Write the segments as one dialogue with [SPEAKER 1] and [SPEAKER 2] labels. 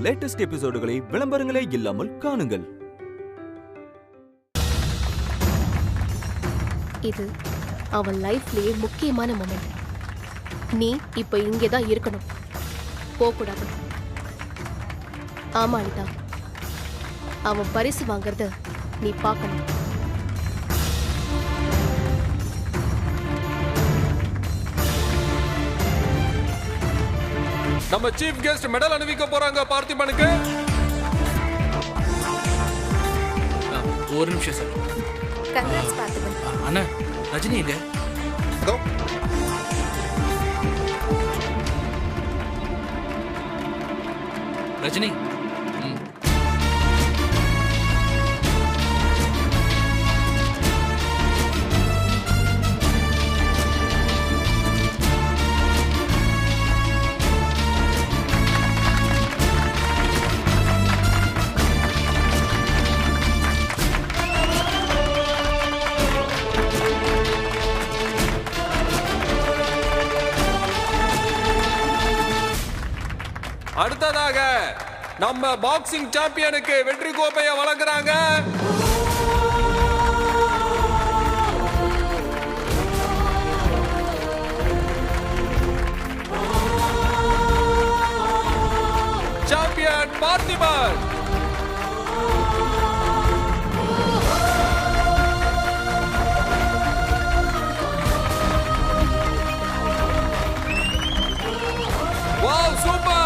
[SPEAKER 1] Latest எபிசோடுகளை விளம்பரங்களே இல்லாமல் காணுங்கள்.
[SPEAKER 2] இது அவன் லைஃப்லயே முக்கியமான மொமெண்ட். நீ இப்ப இங்கேதான் இருக்கணும், போகக்கூடாது. ஆமா அனிதா, அவன் பரிசு வாங்கறத நீ பார்க்கணும்.
[SPEAKER 3] நம்ம சீஃப் கெஸ்ட் மெடல் அணிவிக்க போறாங்க பார்த்திபனுக்கு.
[SPEAKER 4] ஒரு நிமிஷம் சார்.
[SPEAKER 2] கங்க்ராட்ஸ் பார்த்திபன்.
[SPEAKER 4] அண்ணா, ரஜினி எங்க?
[SPEAKER 3] அதோ
[SPEAKER 4] ரஜினி.
[SPEAKER 3] அடுத்ததாக நம்ம பாக்ஸிங் சாம்பியனுக்கு வெற்றி கோப்பையை வழங்குறாங்க. சாம்பியன் பார்த்திபன். Wow, super.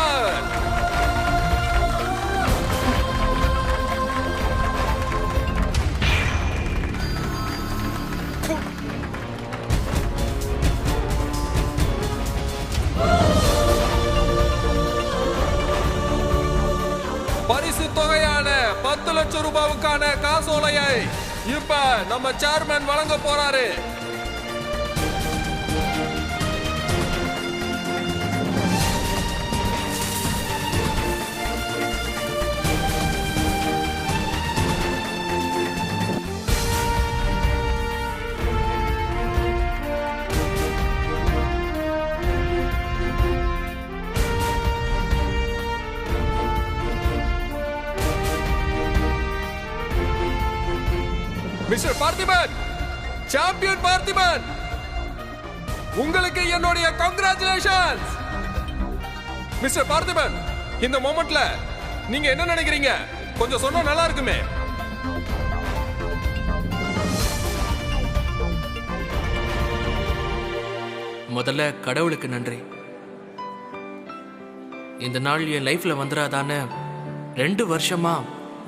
[SPEAKER 3] பரிசு தொகையான 10 லட்சம் ரூபாவுக்கான காசோலையை இப்ப நம்ம சேர்மன் வழங்க போறாரு. மிஸ்டர் பார்த்திபன், சாம்பியன் பார்த்திபன், உங்களுக்கு என்னுடைய கங்க்ராச்சுலேஷன்ஸ். மிஸ்டர் பார்த்திபன், இந்த மொமெண்ட்ல நீங்க என்ன நினைக்கிறீங்க? கொஞ்சம் சொன்னா நல்லா இருக்குமே.
[SPEAKER 4] முதல்ல கடவுளுக்கு நன்றி. இந்த நாள் என் லைஃப்ல வந்துடாதான்னு 2 வருஷமா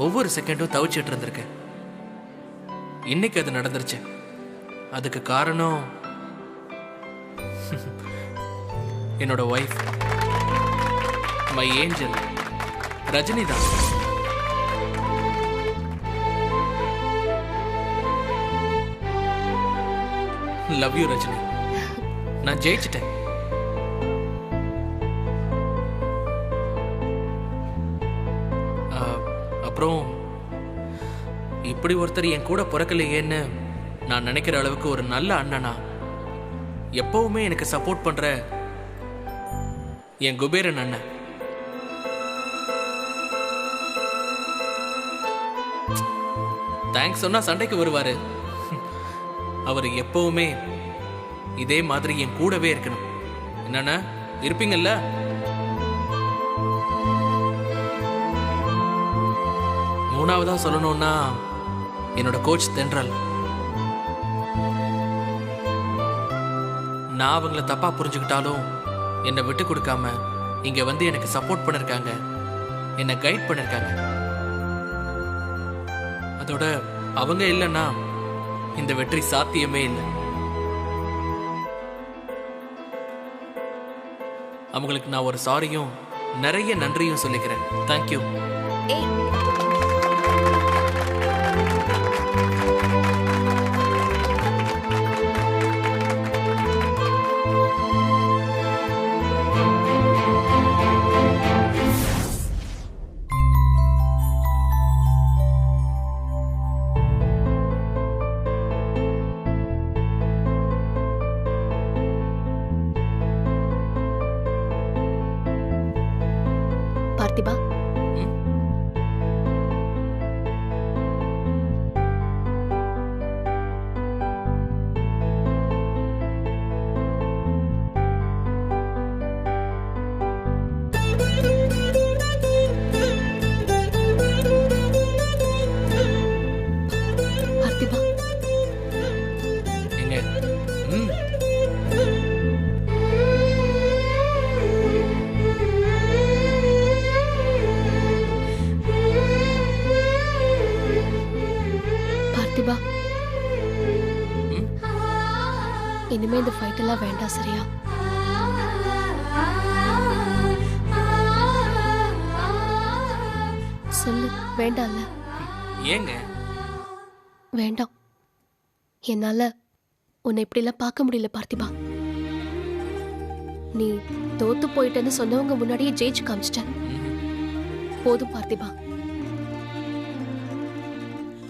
[SPEAKER 4] ஒவ்வொரு செகண்டும் தவிச்சிட்டு இருந்திருக்கேன். இன்னைக்கு அது நடந்துருச்சு. அதுக்கு காரணம் என்னோட ஒய்ஃப், மை ஏஞ்சல் ரஜினி தான். Love you Rajini. நான் ஜெயிச்சிட்டேன். அப்புறம் இப்படி ஒருத்தர் என் கூட பிறக்கலையேன்னு நான் நினைக்கிற அளவுக்கு ஒரு நல்ல அண்ணனா, எப்பவுமே எனக்கு சப்போர்ட் பண்ற என் குபேரன் அண்ணன். தேங்க்ஸ் சொன்னா சண்டைக்கு வருவாரு. அவர் எப்பவுமே இதே மாதிரி என் கூடவே இருக்கணும். என்னன்னா இருப்பீங்கல்ல? மூணாவதா சொல்லணும்னா என்னோட கோச் தென்றல். நான் அவங்கள தப்பா புரிஞ்சுக்கிட்டாலும் என்னை விட்டு கொடுக்காம இங்க வந்து எனக்கு சப்போர்ட் பண்ணிருக்காங்க, என்னை கைட் பண்ணிருக்காங்க. அதோட அவங்க இல்லைன்னா இந்த வெற்றி சாத்தியமே இல்லை. அவங்களுக்கு நான் ஒரு சாரியும் நிறைய நன்றியும் சொல்லிக்கிறேன். தேங்க்யூ.
[SPEAKER 2] பார்த்திபா, இனிமே இந்த ஃபைட் எல்லாம் வேண்டாம், சரியா? சொல்லு, வேண்டாம்ல?
[SPEAKER 4] ஏங்க?
[SPEAKER 2] வேண்டாம். என்னால உன்னை இப்படிலாம் பார்க்க முடியல பார்த்திபா. நீ தோத்து போயிட்டேன்னு சொன்னவங்க முன்னாடியே ஜெயிச்சு காமிச்சிட்ட. போதும் பார்த்திபா.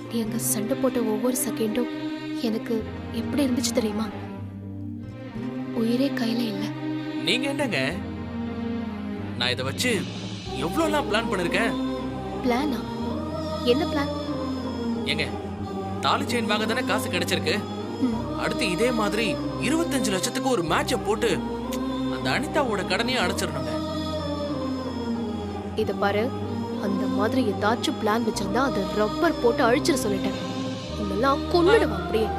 [SPEAKER 2] நீ அங்க சண்டை போட்ட ஒவ்வொரு செகண்டும் எனக்கு எப்படி இருந்துச்சு தெரியுமா? உயிரே கையில இல்ல.
[SPEAKER 4] நீங்க என்னங்க, நான் இதை வச்சு எவ்வளவுலாம் பிளான் பண்ணிருக்கேன்.
[SPEAKER 2] பிளானா? என்ன பிளான்?
[SPEAKER 4] ஏங்க, தாலி செயின் வாங்க தானே காசு கிடைச்சிருக்கு. அடுத்து இதே மாதிரி 25 லட்சத்துக்கு ஒரு மேட்ச போட்டு அந்த அனிதாவோட கடனையும் அடைச்சிடணுங்க.
[SPEAKER 2] இத பாரு, அந்த மாதிரி ஏதாச்சும் பிளான் வச்சிருந்தா அதை ரப்பர் போட்டு அழிச்சிட சொல்லிட்டேன். இதெல்லாம் கொன்னுடுவா அப்படியே.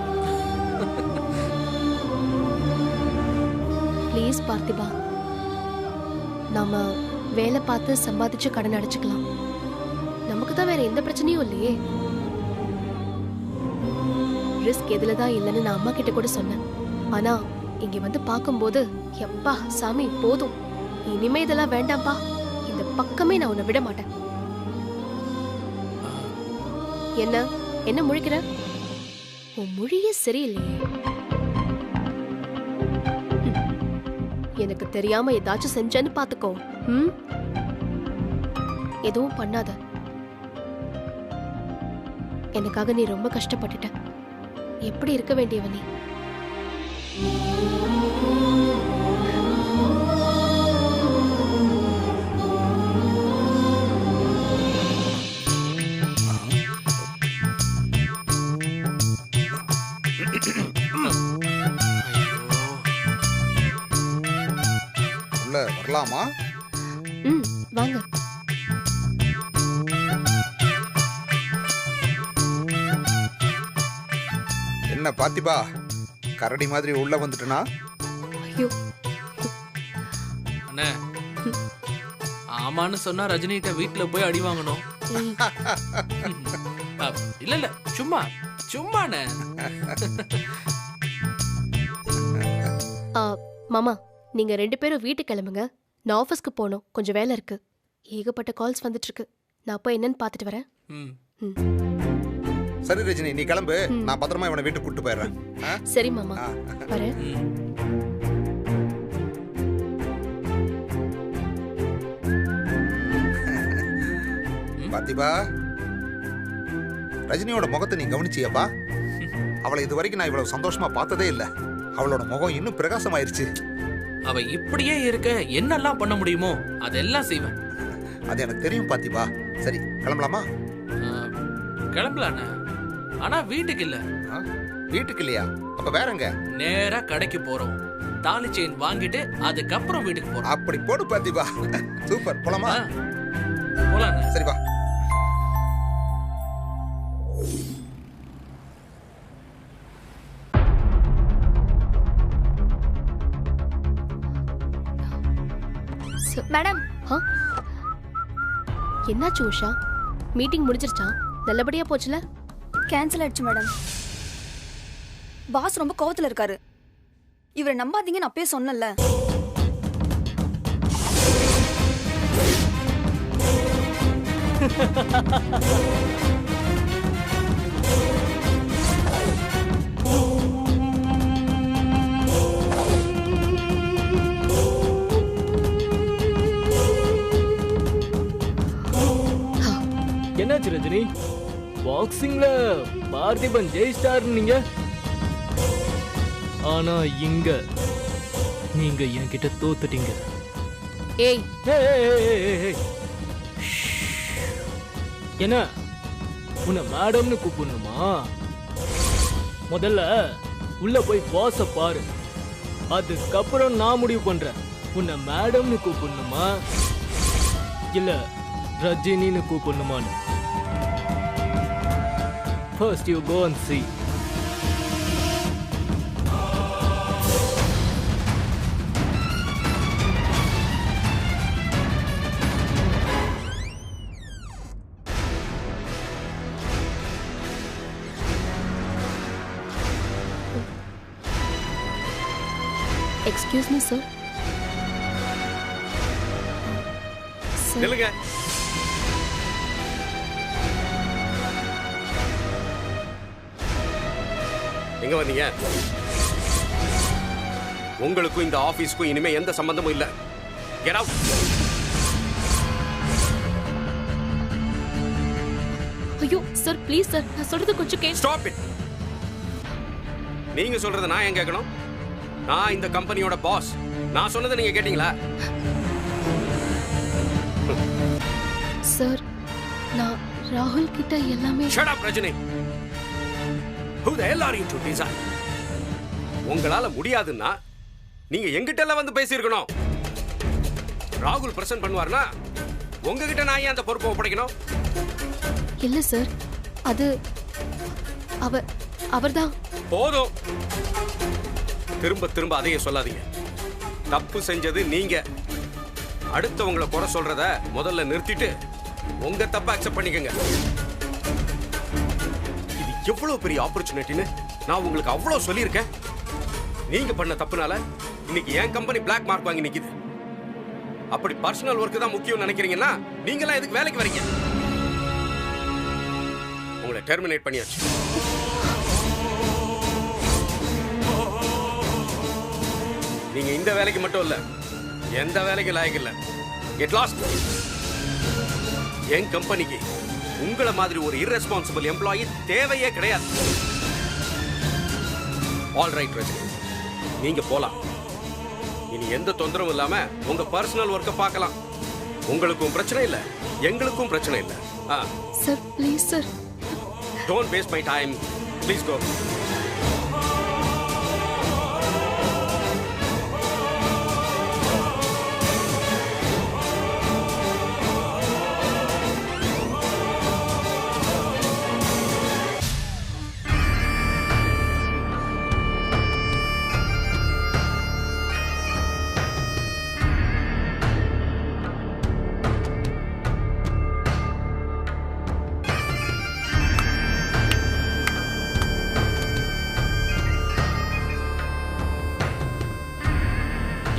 [SPEAKER 2] ப்ளீஸ் பார்த்திபா, நாம வேலை பார்த்து சம்பாதிச்சு கடன் அடைச்சுக்கலாம். நமக்கு தான் வேற எந்த பிரச்சனையும் இல்லையே. ரிஸ்க் எதுலதான் இல்லைன்னு நான் அம்மா கிட்ட கூட சொன்னேன். ஆனா இங்க வந்து பார்க்கும்போது எப்பா சாமி போதும், இனிமே இதெல்லாம் வேண்டாம்பா, இந்த பக்கமே நான் உன்னை விட மாட்டேன். என்ன என்ன முழிக்கிற? உன் மொழியே சரியில்லையே. எனக்கு தெரியாம ஏதாச்சும் செஞ்சேன்னு பாத்துக்கோ. எதுவும் பண்ணாத. எனக்காக நீ ரொம்ப கஷ்டப்பட்டுட்ட. எப்படி இருக்க வேண்டியவ நீ?
[SPEAKER 5] உள்ள வரலாமா?
[SPEAKER 2] வாங்க.
[SPEAKER 5] என்ன பார்த்திபா, கரடி மாதிரி உள்ள வந்துட்டனா?
[SPEAKER 2] ஐயோ,
[SPEAKER 4] அண்ணே, ஆமான்னு சொன்னா ரஜினிகிட்ட வீட்டுல போய் அடி வாங்கணும். இல்ல இல்ல, சும்மா சும்மாண்ணே.
[SPEAKER 2] மாமா, நீங்க 2 பேரும் வீட்டுக்கு கிளம்புங்க. நான் ஆஃபீஸ்க்கு போகணும், கொஞ்சம் வேலை இருக்கு. ஏகப்பட்ட கால்ஸ் வந்துட்டு இருக்கு. நான் போய் என்னன்னு பார்த்துட்டு வரேன்.
[SPEAKER 5] சரி ரஜினி, நீ கிளம்பு. நான் பத்திரமா இவனை வீட்டுக்கு கூட்டு போயிடுறேன்.
[SPEAKER 2] சரி மாமா, வரேன்.
[SPEAKER 5] பார்த்திபா, ரஜினியோட முகத்தை நீ கவனிச்சியப்பா? அவளை இது வரைக்கும் நான் இவ்வளவு சந்தோஷமா பார்த்ததே இல்ல. அவளோட முகம் இன்னும் பிரகாசமாயிருச்சு.
[SPEAKER 4] அவ இப்படியே இருக்க என்னெல்லாம் பண்ண முடியுமோ அதெல்லாம் செய்வேன்.
[SPEAKER 5] அது எனக்கு தெரியும் பார்த்திபா. சரி, கிளம்பலாமா?
[SPEAKER 4] கிளம்பலாண்ணே, ஆனா வீட்டுக்கு இல்ல.
[SPEAKER 5] வீட்டுக்கு இல்லையா? அப்ப வேறங்க?
[SPEAKER 4] நேரா கடைக்கு போறோம். தாலி செயின் வாங்கிட்டு அதுக்கப்புறம் வீட்டுக்கு போறோம்.
[SPEAKER 5] அப்படி போடு பார்த்திபா. சூப்பர், போலாமா?
[SPEAKER 4] போலாம்.
[SPEAKER 5] சரிப்பா.
[SPEAKER 2] மேடம், என்னாச்சு உஷா? மீட்டிங் முடிஞ்சிருச்சா? நல்லபடியா போச்சுல?
[SPEAKER 6] கேன்சல் ஆயிடுச்சு மேடம். பாஸ் ரொம்ப கோவத்துல இருக்காரு. இவரை நம்பாதீங்கன்னு அப்பயே சொன்னல.
[SPEAKER 7] என்னாச்சு ரஜினி? பாக்ஸிங்ல பார்த்திபன் ஜெயிஸ்டார் நீங்க, ஆனா இங்க நீங்க என்கிட்ட தோத்துட்டீங்க.
[SPEAKER 2] ஏய்,
[SPEAKER 7] என்ன உன்னை மேடம்னு கூப்பிடணுமா? முதல்ல உள்ள போய் பாஸ பாரு, அதுக்கப்புறம் நான் முடிவு பண்றேன் உன்னை மேடம்னு கூப்பிடணுமா இல்ல ரஜினின்னு கூப்பிடணுமான்னு. First you go and see.
[SPEAKER 2] Excuse me sir.
[SPEAKER 8] நில்லுங்க. எங்க வந்தீங்க? உங்களுக்கும் இந்த ஆபீஸ்க்கும் இனிமே எந்த சம்பந்தமும் இல்ல. Get out.
[SPEAKER 2] ஐயோ சார் ப்ளீஸ் சார், நான் சொல்றது கொஞ்சம் கேளு.
[SPEAKER 8] Stop it. நீங்க சொல்றத நான் ஏன் கேட்கணும்? நான் இந்த கம்பெனியோட பாஸ். நான் சொன்னதை நீங்க கேட்டீங்களா?
[SPEAKER 2] சார் நான் ராகுல் கிட்ட எல்லாமே.
[SPEAKER 8] Shut up Rajini. Who the hell are you to decide? உங்களால முடியாதுன்னா நீங்க எங்கிட்ட எல்லாம் வந்து பேசியிருக்கணும். ராகுல் பிரசன்ட் பண்ணுவார்னா உங்ககிட்ட நான் ஏன் அந்த பொறுப்பை ஒப்படைக்கணும்?
[SPEAKER 2] இல்ல சார், அது அவர்தான்.
[SPEAKER 8] போதும். திரும்ப திரும்ப அதையே சொல்லாதீங்க. தப்பு செஞ்சது நீங்க. அடுத்தவங்களை குறை சொல்றத முதல்ல நிறுத்திட்டு உங்க தப்ப அக்செப்ட் பண்ணிக்கங்க. இது எவ்வளவு பெரிய ஆப்பர்ச்சுனிட்டின்னு நான் உங்களுக்கு அவ்வளவு சொல்லியிருக்கேன். நீங்க பண்ண தப்புனால இன்னைக்கு என் கம்பெனி பிளாக் மார்க் வாங்கி நிக்குது. அப்படி பர்சனல் ஒர்க் தான் முக்கியம் நினைக்கிறீங்கன்னா நீங்க எல்லாம் எதுக்கு வேலைக்கு வரீங்க? உங்களை டெர்மினேட் பண்ணியாச்சு. நீங்க இந்த வேலைக்கு மட்டும் இல்ல, எந்த வேலைக்கு லாயக்கு இல்ல. Get lost. என் கம்பெனிக்கு உங்களை மாதிரி ஒரு irresponsible எம்ப்ளாயி தேவையே கிடையாது. ஆல் ரைட் ரஜினி, நீங்க போலாம். இனி எந்த தொந்தரவும் இல்லாம உங்க பர்சனல் ஒர்க்க பார்க்கலாம். உங்களுக்கும் பிரச்சனை இல்ல, எங்களுக்கும் பிரச்சனை இல்ல.
[SPEAKER 2] Sir please sir.
[SPEAKER 8] Don't waste my time. Please go.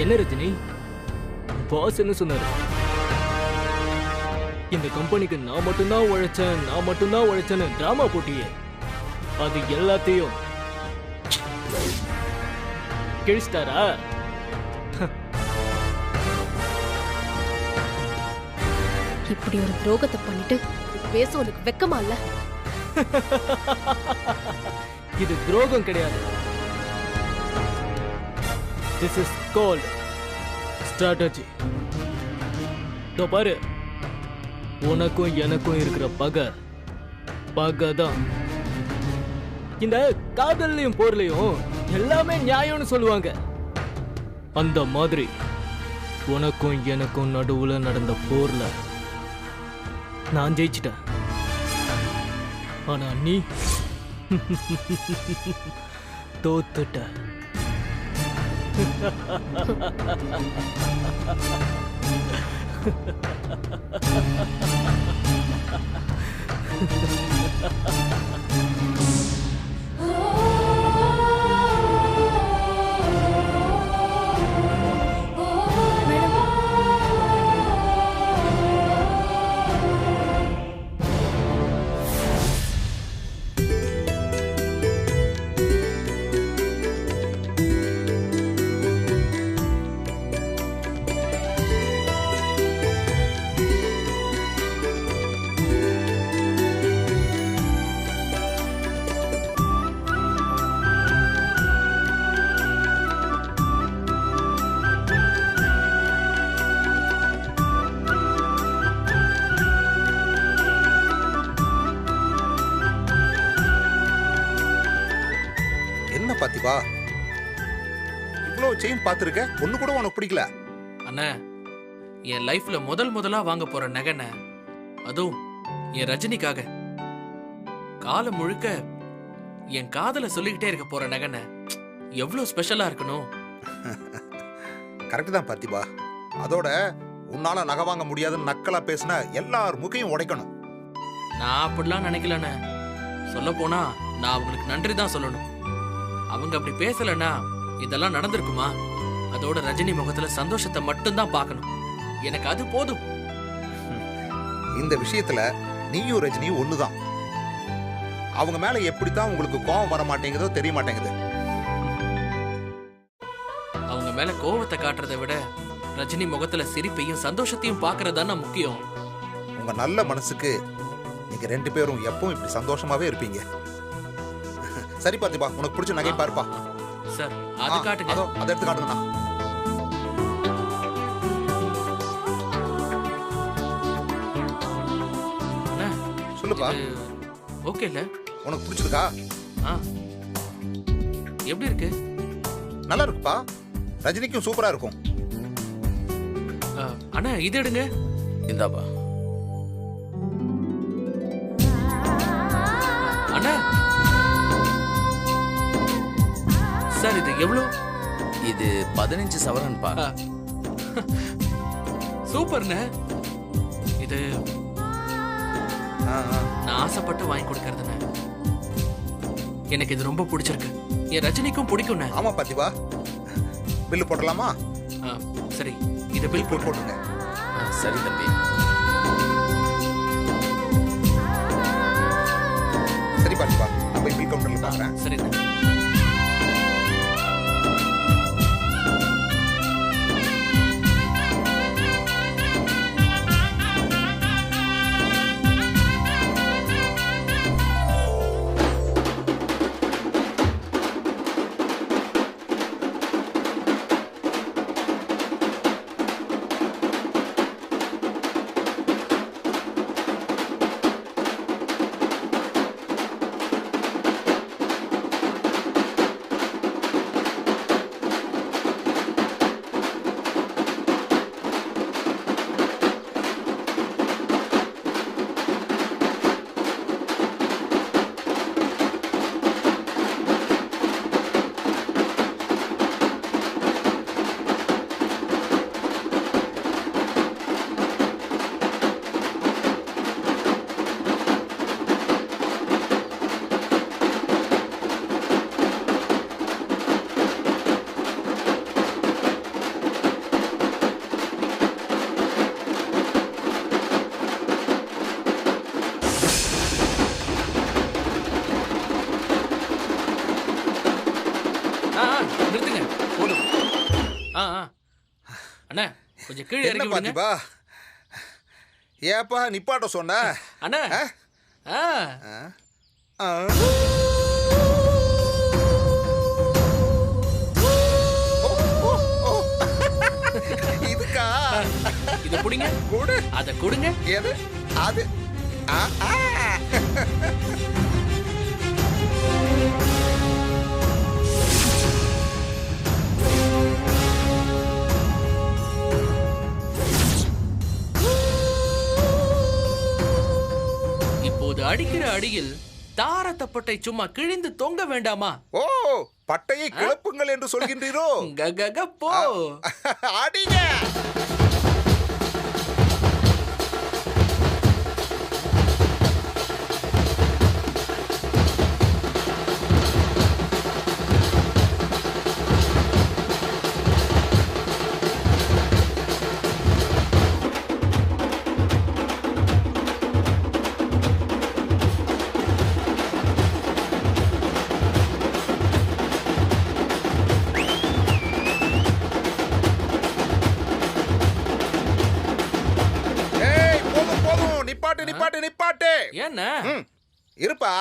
[SPEAKER 7] என்ன ரஜினி, பாஸ் என்ன சொன்னாரு? இந்த கம்பெனிக்கு நான் மட்டும்தான் உழைச்சேன்னு டிராமா போட்டியே, அது எல்லாத்தையும் கிழிச்சிட்டாரா?
[SPEAKER 2] இப்படி ஒரு துரோகத்தை பண்ணிட்டு பேச உனக்கு வெக்கமா இல்ல?
[SPEAKER 7] இது துரோகம் கிடையாது. This is called strategy. இதோ பாரு, உனக்கும் எனக்கும் இருக்கிற பகை தான். இந்த காதல்லையும் போர்லையும் எல்லாமே நியாயம்னு சொல்லுவாங்க. அந்த மாதிரி உனக்கும் எனக்கும் நடுவுல நடந்த போர்ல நான் ஜெயிச்சிட்டேன். ஆனா நீ தோத்துட்ட.
[SPEAKER 5] பாத்திபா, இவ்வளவு செயின் பார்த்திருக்க, ஒண்ணு கூட உனக்கு பிடிக்கல?
[SPEAKER 4] அண்ணா, என் லைஃப்ல முதலா வாங்க போற நகைன, அதுவும் என் ரஜினிக்காக காலம் முழுக்க என் காதல சொல்லிக்கிட்டே இருக்க போற நகைன எவ்வளவு ஸ்பெஷலா இருக்கணும்.
[SPEAKER 5] கரெக்ட் தான் பாத்திபா. அதோட உன்னால நகை வாங்க முடியாதுன்னு நக்கலா பேசினா எல்லார் முகையும் உடைக்கணும்.
[SPEAKER 4] நான் அப்படிலாம் நினைக்கலண்ணே. சொல்ல போனா நான் அவங்களுக்கு நன்றி தான் சொல்லணும். அவங்க அப்படி பேசலன்னா இதெல்லாம் நடந்திருக்குமா? அதோட ரஜினி முகத்துல சந்தோஷத்தை மட்டும்தான் பார்க்கணும். எனக்கு அது போதும்.
[SPEAKER 5] இந்த விஷயத்துல நீயும் ரஜினியும் ஒண்ணுதான். அவங்க மேல எப்படித்தான் உங்களுக்கு கோபம் வர மாட்டேங்குதோ தெரிய மாட்டேங்குது.
[SPEAKER 4] அவங்க மேல கோவத்தை காட்டுறதை விட ரஜினி முகத்துல சிரிப்பையும் சந்தோஷத்தையும் பார்க்கறதுதானே முக்கியம்.
[SPEAKER 5] உங்க நல்ல மனசுக்கு நீங்க 2 பேரும் எப்பவும் இப்படி சந்தோஷமாவே இருப்பீங்க. சரி பார்த்திபா, உனக்கு பிடிச்ச நகை பாருப்பா.
[SPEAKER 4] சார் அது காட்டுங்க.
[SPEAKER 5] அதோ அதை எடுத்து காட்டுங்கண்ணா.
[SPEAKER 4] அண்ணா,
[SPEAKER 5] சொல்லுப்பா.
[SPEAKER 4] இது ஓகே இல்ல?
[SPEAKER 5] உனக்கு பிடிச்சிருக்கா?
[SPEAKER 4] எப்படி இருக்கு?
[SPEAKER 5] நல்லா இருக்குப்பா. ரஜினிக்கும் சூப்பரா இருக்கும்.
[SPEAKER 4] அண்ணா இது எடுங்க.
[SPEAKER 9] இந்தாப்பா.
[SPEAKER 4] அண்ணா சார் இது எவ்வளவு?
[SPEAKER 9] இது 15 சவரன்பா.
[SPEAKER 4] சூப்பர்ண்ண. இது நான் ஆசைப்பட்டு வாங்கி கொடுக்கறதுண்ணே. எனக்கு இது ரொம்ப பிடிச்சிருக்கு. என் ரஜினிக்கும் பிடிக்கும்ண்ணே.
[SPEAKER 5] ஆமா பார்த்திபா. பில்லு போடலாமா?
[SPEAKER 4] சரி, இதை பில்
[SPEAKER 5] போட்டுங்க.
[SPEAKER 9] சரி தம்பி.
[SPEAKER 5] சரி பார்த்திபா, நான் போய் பில் கவுண்டர்ல பார்க்கறேன்.
[SPEAKER 4] சரி. நிறுத்துங்க போதும். அண்ணா கொஞ்சம் கீழே இறங்கி விடுங்க.
[SPEAKER 5] பாத்திபா, ஏப்பா நிப்பாட்ட சொன்ன?
[SPEAKER 4] அண்ணா
[SPEAKER 5] இதுக்கா?
[SPEAKER 4] இத புடிங்க.
[SPEAKER 5] கொடு.
[SPEAKER 4] அத கொடுங்க.
[SPEAKER 5] எது? அது.
[SPEAKER 4] இப்போது அடிக்கிற அடியில் தாரத்தப்பட்டை சும்மா கிழிந்து தொங்க வேண்டாமா?
[SPEAKER 5] ஓ, பட்டையை கிளப்புங்கள் என்று சொல்கின்றீரோ?
[SPEAKER 4] ககக போ.
[SPEAKER 5] அடிங்க.
[SPEAKER 4] என்ன
[SPEAKER 5] இருப்பா.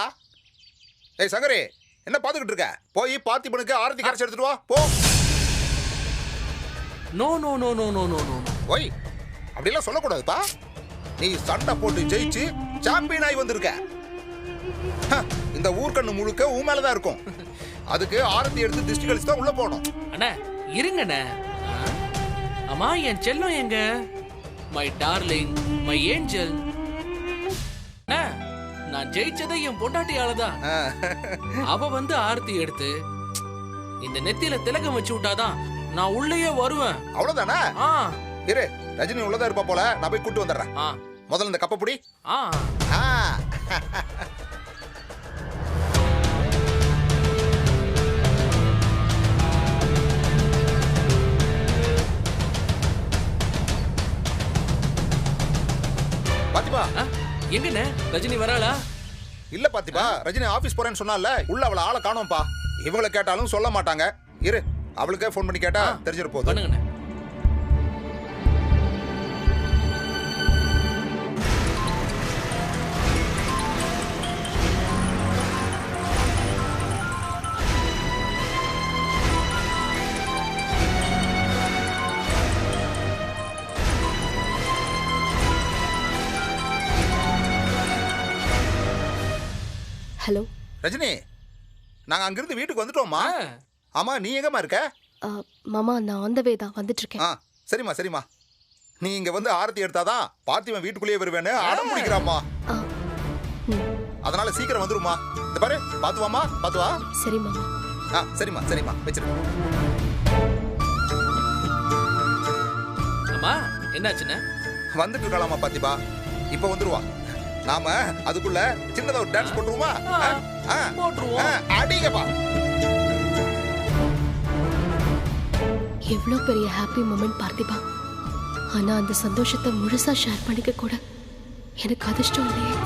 [SPEAKER 5] ஏய் சங்கரி, என்ன பாத்துக்கிட்டு இருக்க? போய் பார்த்திபனுக்கு ஆரத்தி கரைச்சு எடுத்துட்டு வா போ.
[SPEAKER 4] No no no no no no no.
[SPEAKER 5] ஓய், அப்படிலாம் சொல்லக்கூடாதுப்பா. நீ சண்டை போட்டு ஜெயிச்சு சாம்பியன் ஆகி வந்திருக்க. இந்த ஊர்க்கண்ணு முழுக்க உன் மேலதான் இருக்கும். அதுக்கு ஆரத்தி எடுத்து திருஷ்டி கழிச்சு தான் உள்ள போகணும்.
[SPEAKER 4] அண்ணா இருங்கண்ணே. அம்மா என் செல்லம் எங்க? My darling, my angel. நான் ஜெயிச்சதை என் பொண்டாட்டியாலதான். அவ வந்து ஆரத்தி எடுத்து இந்த நெத்தியில திலகம் வச்சு விட்டாதான் நான் உள்ளேயே வருவேன்.
[SPEAKER 5] அவ்வளவுதானே? இரு, ரஜினி உள்ளதா இருப்பா போல. நான் போய் கூட்டு வந்துடுறேன். முதல்ல இந்த கப்ப புடி. பாத்திமா
[SPEAKER 4] ஆ, எங்கண்ணே ரஜினி வராளா?
[SPEAKER 5] இல்ல பாத்திமா, ரஜினி ஆபீஸ் போறேன்னு சொன்னால, உள்ள அவளை ஆளை காணோம்பா. இவங்களை கேட்டாலும் சொல்ல மாட்டாங்க. இரு, அவளுக்கே ஃபோன் பண்ணி கேட்டா தெரிஞ்சிட போகுது.
[SPEAKER 4] பண்ணுங்கண்ணே.
[SPEAKER 2] ஹலோ
[SPEAKER 5] ரஜினி, நாங்க அங்கிருந்து வீட்டுக்கு வந்துட்டோம்மா. ஆமா, நீ எங்கம்மா இருக்க?
[SPEAKER 2] மாமா, நான் ஆன் த வே தான் வந்துட்டு இருக்கேன்.
[SPEAKER 5] சரிம்மா சரிம்மா. நீ இங்க வந்து ஆரத்தி எடுத்தாதான் பார்த்திவன் வீட்டுக்குள்ளேயே வருவேன்னு அடம் பிடிக்கிறாம்மா. அதனால சீக்கிரம் வந்துருமா. இந்த பாரு, பாத்து வாமா, பாத்து வா.
[SPEAKER 2] சரி மாமா.
[SPEAKER 5] சரிம்மா சரிம்மா, வச்சிரு.
[SPEAKER 4] அம்மா, என்னாச்சுண்ணே?
[SPEAKER 5] வந்துட்டு இருக்கலாமா பாத்திபா, இப்ப வந்துருவா. நாம அதுக்குள்ள சின்னதா ஒரு டான்ஸ் போட்டுருவோமா?
[SPEAKER 4] போட்டுருவோம்.
[SPEAKER 5] அடிங்கப்பா.
[SPEAKER 2] எவ்வளோ பெரிய ஹாப்பி மொமெண்ட் பார்த்திபா. ஆனா அந்த சந்தோஷத்தை முழுசா ஷேர் பண்ணிக்க கூட எனக்கு அதிர்ஷ்டம் இல்லையே.